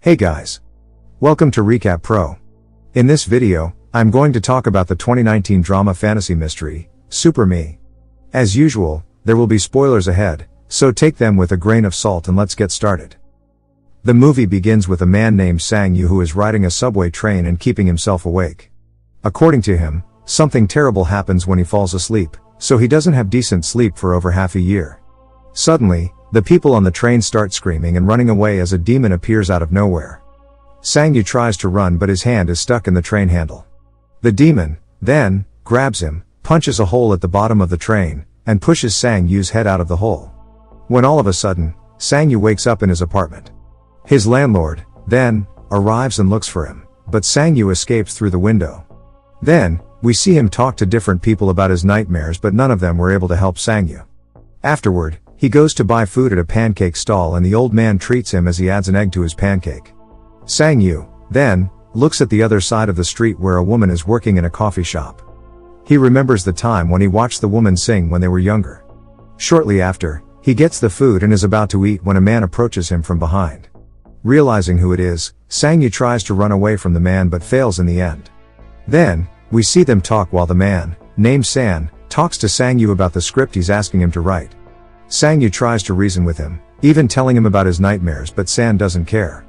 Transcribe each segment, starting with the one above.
Hey guys! Welcome to Recap Pro. In this video, I'm going to talk about the 2019 drama fantasy mystery, Super Me. As usual, there will be spoilers ahead, so take them with a grain of salt and let's get started. The movie begins with a man named Sang-Yu who is riding a subway train and keeping himself awake. According to him, something terrible happens when he falls asleep, so he doesn't have decent sleep for over half a year. Suddenly, the people on the train start screaming and running away as a demon appears out of nowhere. Sang-Yu tries to run but his hand is stuck in the train handle. The demon, then, grabs him, punches a hole at the bottom of the train, and pushes Sang-Yu's head out of the hole. When all of a sudden, Sang-Yu wakes up in his apartment. His landlord, then, arrives and looks for him, but Sang-Yu escapes through the window. Then, we see him talk to different people about his nightmares but none of them were able to help Sang-Yu. Afterward, he goes to buy food at a pancake stall and the old man treats him as he adds an egg to his pancake. Sang-Yu, then, looks at the other side of the street where a woman is working in a coffee shop. He remembers the time when he watched the woman sing when they were younger. Shortly after, he gets the food and is about to eat when a man approaches him from behind. Realizing who it is, Sang-Yu tries to run away from the man but fails in the end. Then, we see them talk while the man, named San, talks to Sang-Yu about the script he's asking him to write. Sang-Yu tries to reason with him, even telling him about his nightmares but San doesn't care.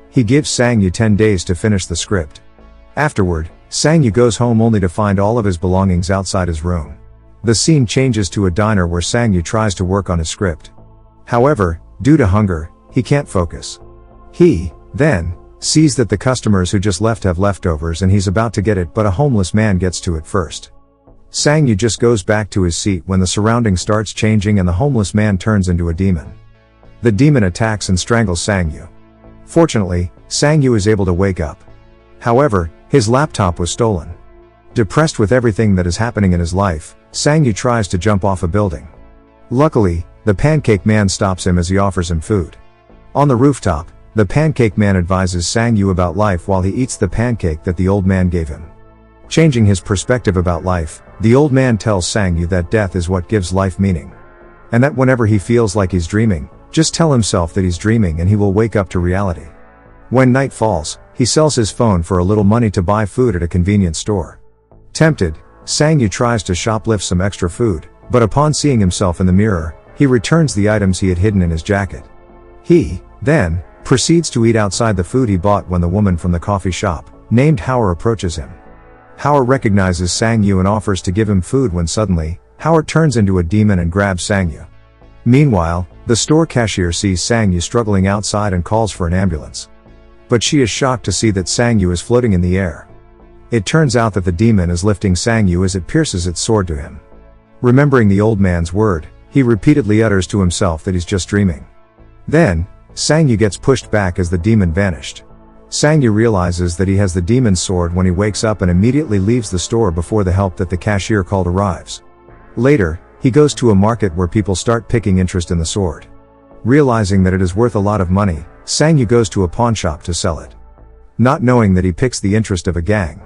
He gives Sang-Yu 10 days to finish the script. Afterward, Sang-Yu goes home only to find all of his belongings outside his room. The scene changes to a diner where Sang-Yu tries to work on his script. However, due to hunger, he can't focus. He, then, sees that the customers who just left have leftovers and he's about to get it but a homeless man gets to it first. Sang-Yu just goes back to his seat when the surrounding starts changing and the homeless man turns into a demon. The demon attacks and strangles Sang-Yu. Fortunately, Sang-Yu is able to wake up. However, his laptop was stolen. Depressed with everything that is happening in his life, Sang-Yu tries to jump off a building. Luckily, the pancake man stops him as he offers him food. On the rooftop, the pancake man advises Sang-Yu about life while he eats the pancake that the old man gave him. Changing his perspective about life, the old man tells Sang-Yu that death is what gives life meaning. And that whenever he feels like he's dreaming, just tell himself that he's dreaming and he will wake up to reality. When night falls, he sells his phone for a little money to buy food at a convenience store. Tempted, Sang-Yu tries to shoplift some extra food, but upon seeing himself in the mirror, he returns the items he had hidden in his jacket. He, then, proceeds to eat outside the food he bought when the woman from the coffee shop, named Howard, approaches him. Howard recognizes Sang-Yu and offers to give him food when suddenly, Howard turns into a demon and grabs Sang-Yu. Meanwhile, the store cashier sees Sang-Yu struggling outside and calls for an ambulance. But she is shocked to see that Sang-Yu is floating in the air. It turns out that the demon is lifting Sang-Yu as it pierces its sword to him. Remembering the old man's word, he repeatedly utters to himself that he's just dreaming. Then, Sang-Yu gets pushed back as the demon vanished. Sang-Yu realizes that he has the demon's sword when he wakes up and immediately leaves the store before the help that the cashier called arrives. Later, he goes to a market where people start picking interest in the sword. Realizing that it is worth a lot of money, Sang-Yu goes to a pawn shop to sell it. Not knowing that he picks the interest of a gang.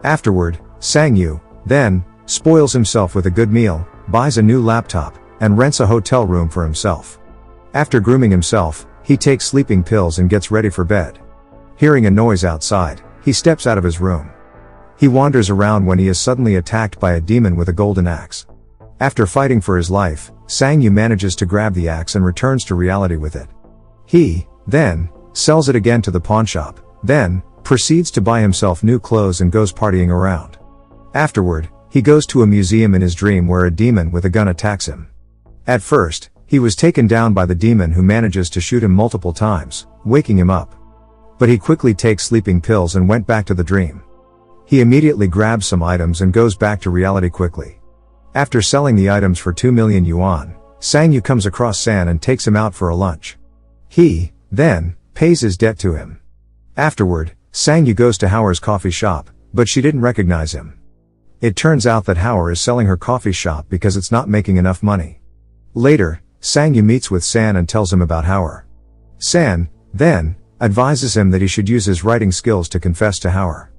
Afterward, Sang-Yu, then, spoils himself with a good meal, buys a new laptop, and rents a hotel room for himself. After grooming himself, he takes sleeping pills and gets ready for bed. Hearing a noise outside, he steps out of his room. He wanders around when he is suddenly attacked by a demon with a golden axe. After fighting for his life, Sang-Yu manages to grab the axe and returns to reality with it. He, then, sells it again to the pawn shop, then, proceeds to buy himself new clothes and goes partying around. Afterward, he goes to a museum in his dream where a demon with a gun attacks him. At first, he was taken down by the demon who manages to shoot him multiple times, waking him up. But he quickly takes sleeping pills and went back to the dream. He immediately grabs some items and goes back to reality quickly. After selling the items for 2 million yuan, Sang-Yu comes across San and takes him out for a lunch. He, then, pays his debt to him. Afterward, Sang-Yu goes to Howard's coffee shop, but she didn't recognize him. It turns out that Howard is selling her coffee shop because it's not making enough money. Later, Sang-Yu meets with San and tells him about Howard. San, then, advises him that he should use his writing skills to confess to Howard.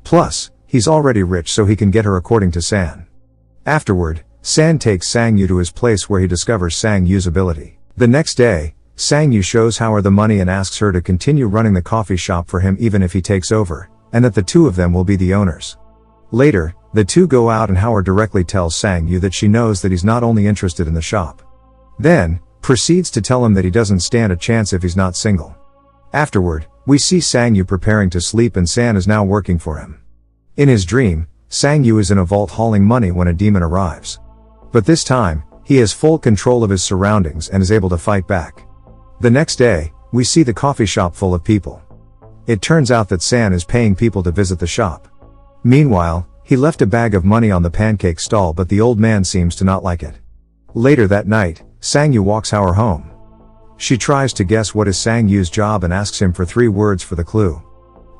Plus, he's already rich so he can get her according to San. Afterward, San takes Sang-Yu to his place where he discovers Sang-Yu's ability. The next day, Sang Yu shows Howard the money and asks her to continue running the coffee shop for him even if he takes over, and that the two of them will be the owners. Later, the two go out and Howard directly tells Sang Yu that she knows that he's not only interested in the shop. Then, proceeds to tell him that he doesn't stand a chance if he's not single. Afterward, we see Sang Yu preparing to sleep and San is now working for him. In his dream, Sang Yu is in a vault hauling money when a demon arrives. But this time, he has full control of his surroundings and is able to fight back. The next day, we see the coffee shop full of people. It turns out that San is paying people to visit the shop. Meanwhile, he left a bag of money on the pancake stall but the old man seems to not like it. Later that night, Sang Yu walks Howard home. She tries to guess what is Sang Yu's job and asks him for 3 words for the clue.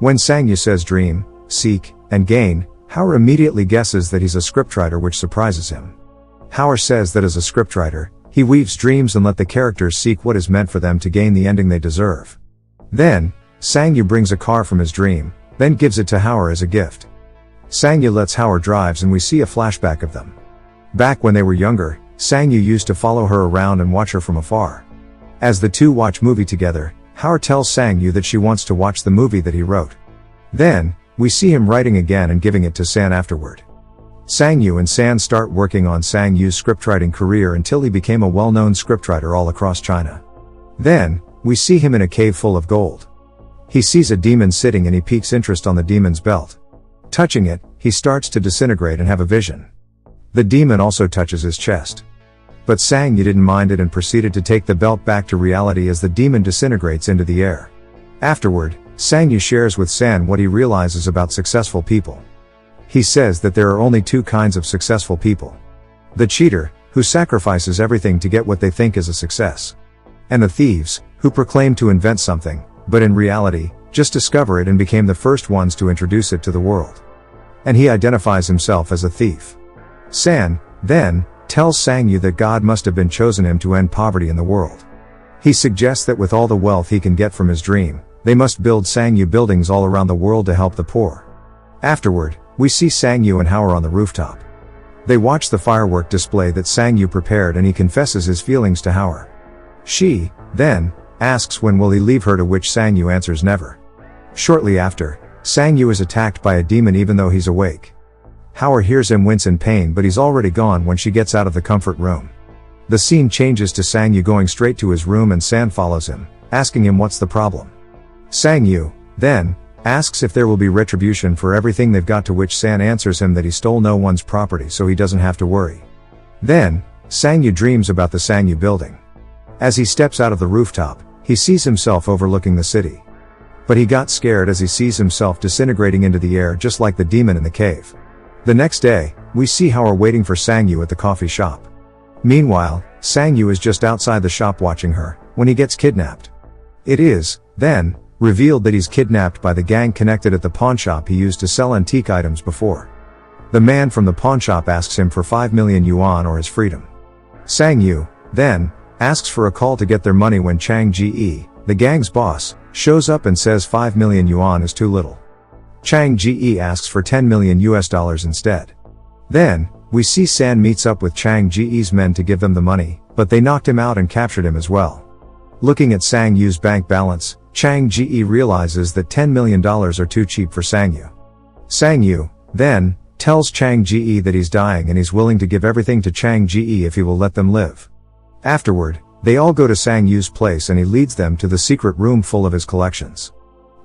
When Sang Yu says dream, seek, and gain, Howard immediately guesses that he's a scriptwriter, which surprises him. Howard says that as a scriptwriter, he weaves dreams and let the characters seek what is meant for them to gain the ending they deserve. Then, Sang Yu brings a car from his dream, then gives it to Howard as a gift. Sang Yu lets Howard drive and we see a flashback of them. Back when they were younger, Sang Yu used to follow her around and watch her from afar. As the two watch movie together, Howard tells Sang Yu that she wants to watch the movie that he wrote. Then, we see him writing again and giving it to San afterward. Sang Yu and San start working on Sang Yu's scriptwriting career until he became a well-known scriptwriter all across China. Then, we see him in a cave full of gold. He sees a demon sitting and he piques interest on the demon's belt. Touching it, he starts to disintegrate and have a vision. The demon also touches his chest. But Sang Yu didn't mind it and proceeded to take the belt back to reality as the demon disintegrates into the air. Afterward, Sang Yu shares with San what he realizes about successful people. He says that there are only 2 kinds of successful people. The cheater, who sacrifices everything to get what they think is a success. And the thieves, who proclaim to invent something, but in reality, just discover it and became the first ones to introduce it to the world. And he identifies himself as a thief. San, then, tells Sang Yu that God must have been chosen him to end poverty in the world. He suggests that with all the wealth he can get from his dream, they must build Sang Yu buildings all around the world to help the poor. Afterward, we see Sang Yu and Howard on the rooftop. They watch the firework display that Sang Yu prepared and he confesses his feelings to Howard. She, then, asks when will he leave her, to which Sang Yu answers never. Shortly after, Sang Yu is attacked by a demon even though he's awake. Howard hears him wince in pain but he's already gone when she gets out of the comfort room. The scene changes to Sang Yu going straight to his room and San follows him, asking him what's the problem. Sang Yu, then, asks if there will be retribution for everything they've got, to which San answers him that he stole no one's property so he doesn't have to worry. Then, Sang Yu dreams about the Sang Yu building. As he steps out of the rooftop, he sees himself overlooking the city. But he got scared as he sees himself disintegrating into the air just like the demon in the cave. The next day, we see Howard waiting for Sang Yu at the coffee shop. Meanwhile, Sang Yu is just outside the shop watching her, when he gets kidnapped. It is, then, revealed that he's kidnapped by the gang connected at the pawn shop he used to sell antique items before. The man from the pawn shop asks him for 5 million yuan or his freedom. Sang Yu, then, asks for a call to get their money when Chang Ge, the gang's boss, shows up and says 5 million yuan is too little. Chang Ge asks for $10 million instead. Then, we see San meets up with Chang Ge's men to give them the money, but they knocked him out and captured him as well. Looking at Sang Yu's bank balance, Chang Ge realizes that $10 million are too cheap for Sang Yu. Sang Yu, then, tells Chang Ge that he's dying and he's willing to give everything to Chang Ge if he will let them live. Afterward, they all go to Sang Yu's place and he leads them to the secret room full of his collections.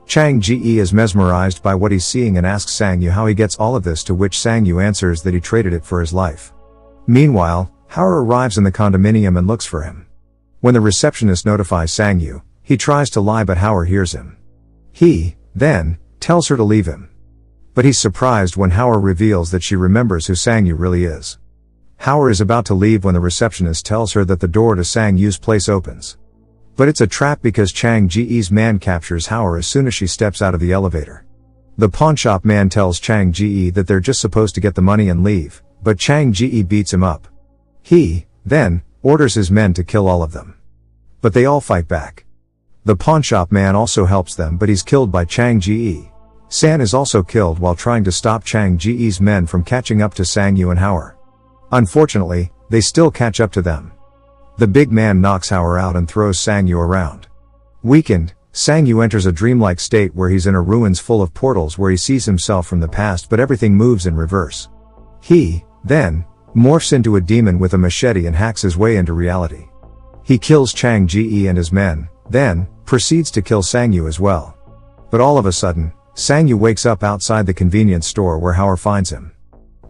Chang Ge is mesmerized by what he's seeing and asks Sang Yu how he gets all of this, to which Sang Yu answers that he traded it for his life. Meanwhile, Howard arrives in the condominium and looks for him. When the receptionist notifies Sang Yu, he tries to lie but Howard hears him. He, then, tells her to leave him. But he's surprised when Howard reveals that she remembers who Sang Yu really is. Howard is about to leave when the receptionist tells her that the door to Sang Yu's place opens. But it's a trap because Chang Ge's man captures Howard as soon as she steps out of the elevator. The pawnshop man tells Chang Ge that they're just supposed to get the money and leave, but Chang Ge beats him up. He, then, orders his men to kill all of them. But they all fight back. The pawnshop man also helps them but he's killed by Chang Ge. San is also killed while trying to stop Chang Ge's men from catching up to Sang Yu and Howard. Unfortunately, they still catch up to them. The big man knocks Howard out and throws Sang-yu around. Weakened, Sang-yu enters a dreamlike state where he's in a ruins full of portals where he sees himself from the past, but everything moves in reverse. He, then, morphs into a demon with a machete and hacks his way into reality. He kills Chang Ji and his men, then, proceeds to kill Sang-yu as well. But all of a sudden, Sang-yu wakes up outside the convenience store where Howard finds him.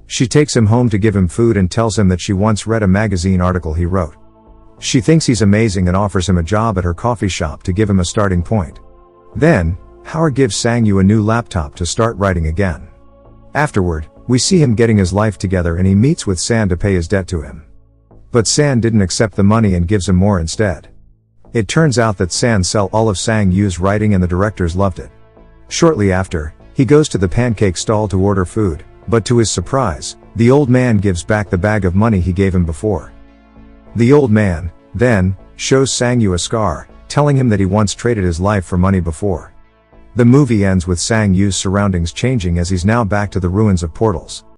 She takes him home to give him food and tells him that she once read a magazine article he wrote. She thinks he's amazing and offers him a job at her coffee shop to give him a starting point. Then, Howard gives Sang-yu a new laptop to start writing again. Afterward, we see him getting his life together and he meets with San to pay his debt to him. But San didn't accept the money and gives him more instead. It turns out that San sold all of Sang-yu's writing and the directors loved it. Shortly after, he goes to the pancake stall to order food, but to his surprise, the old man gives back the bag of money he gave him before. The old man, then, shows Sang-yu a scar, telling him that he once traded his life for money before. The movie ends with Sang-yu's surroundings changing as he's now back to the ruins of portals.